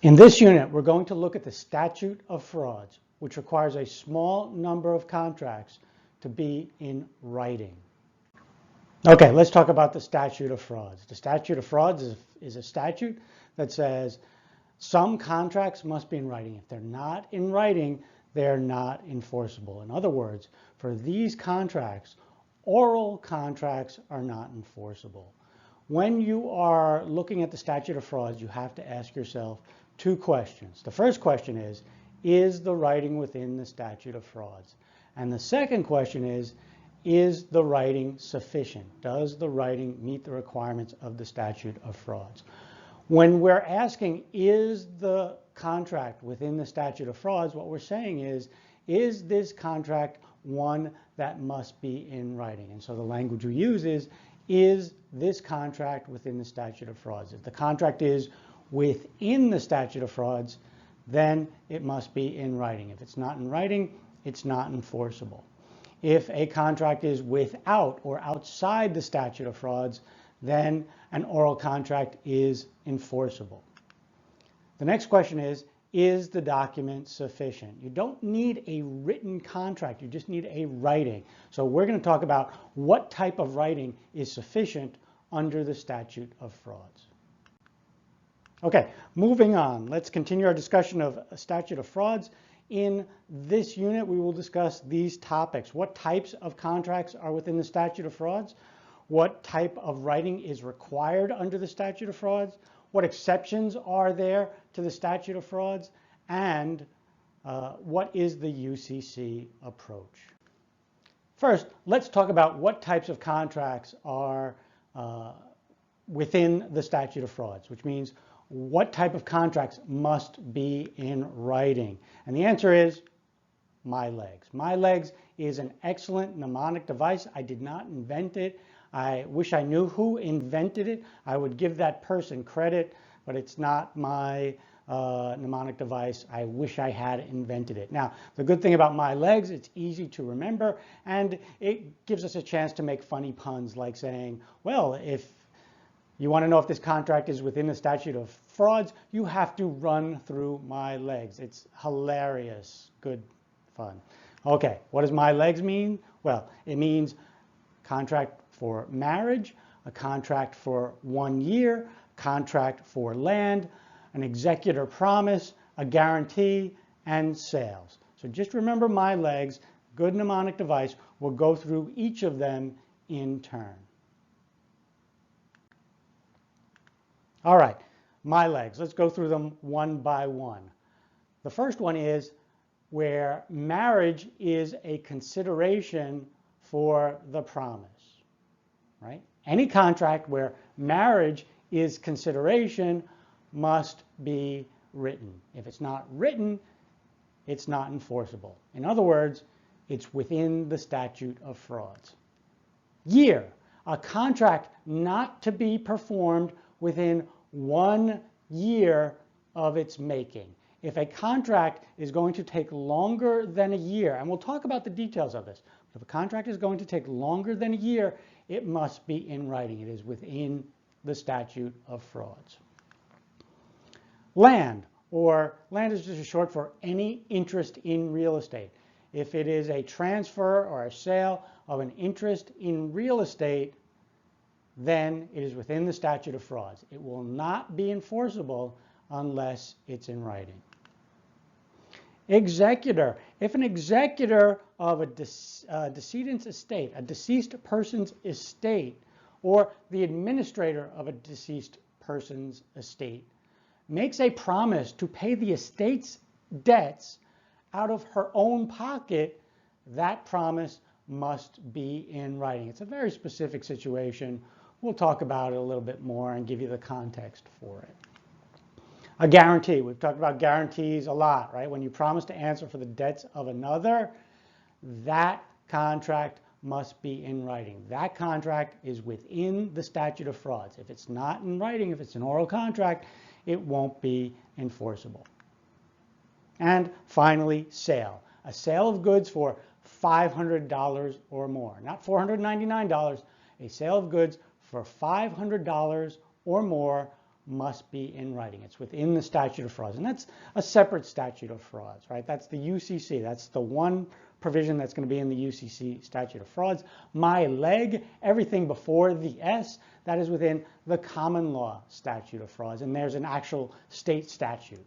In this unit, we're going to look at the statute of frauds, which requires a small number of contracts to be in writing. Okay, let's talk about the statute of frauds. The statute of frauds is a statute that says some contracts must be in writing. If they're not in writing, they're not enforceable. In other words, for these contracts, oral contracts are not enforceable. When you are looking at the statute of frauds, you have to ask yourself two questions. The first question is the writing within the statute of frauds? And the second question is the writing sufficient? Does the writing meet the requirements of the statute of frauds? When we're asking, is the contract within the statute of frauds, what we're saying is this contract one that must be in writing? And so the language we use is this contract within the statute of frauds? If the contract is within the statute of frauds, then it must be in writing. If it's not in writing, it's not enforceable. If a contract is without or outside the statute of frauds, then an oral contract is enforceable. The next question is the document sufficient? You don't need a written contract, you just need a writing. So we're going to talk about what type of writing is sufficient under the statute of frauds. Okay, moving on. Let's continue our discussion of a statute of frauds. In this unit, we will discuss these topics. What types of contracts are within the statute of frauds? What type of writing is required under the statute of frauds? What exceptions are there to the statute of frauds? And what is the UCC approach? First, let's talk about what types of contracts are within the statute of frauds, which means what type of contracts must be in writing? And the answer is MyLegs. MyLegs is an excellent mnemonic device. I did not invent it. I wish I knew who invented it. I would give that person credit, but it's not my mnemonic device. I wish I had invented it. Now, the good thing about MyLegs, it's easy to remember, and it gives us a chance to make funny puns like saying, well, if you want to know if this contract is within the statute of frauds, you have to run through MyLegs. It's hilarious. Good fun. Okay, what does MyLegs mean? Well, it means contract for marriage, a contract for 1 year, contract for land, an executor promise, a guarantee, and sales. So just remember MyLegs, good mnemonic device. We'll go through each of them in turn. All right, MyLegs. Let's go through them one by one. The first one is where marriage is a consideration for the promise, right? Any contract where marriage is consideration must be written. If it's not written, it's not enforceable. In other words, it's within the statute of frauds. Year, a contract not to be performed within 1 year of its making. If a contract is going to take longer than a year, and we'll talk about the details of this, but if a contract is going to take longer than a year, it must be in writing. It is within the statute of frauds. Land, or land is just short for any interest in real estate. If it is a transfer or a sale of an interest in real estate, then it is within the statute of frauds. It will not be enforceable unless it's in writing. Executor. If an executor of a decedent's estate, a deceased person's estate, or the administrator of a deceased person's estate makes a promise to pay the estate's debts out of her own pocket, that promise must be in writing. It's a very specific situation. We'll talk about it a little bit more and give you the context for it. A guarantee. We've talked about guarantees a lot, right? When you promise to answer for the debts of another, that contract must be in writing. That contract is within the statute of frauds. If it's not in writing, if it's an oral contract, it won't be enforceable. And finally, sale. A sale of goods for $500 or more. Not $499, a sale of goods for $500 or more must be in writing. It's within the statute of frauds, and that's a separate statute of frauds, right? That's the UCC. That's the one provision that's going to be in the UCC statute of frauds. My leg, everything before the S, that is within the common law statute of frauds, and there's an actual state statute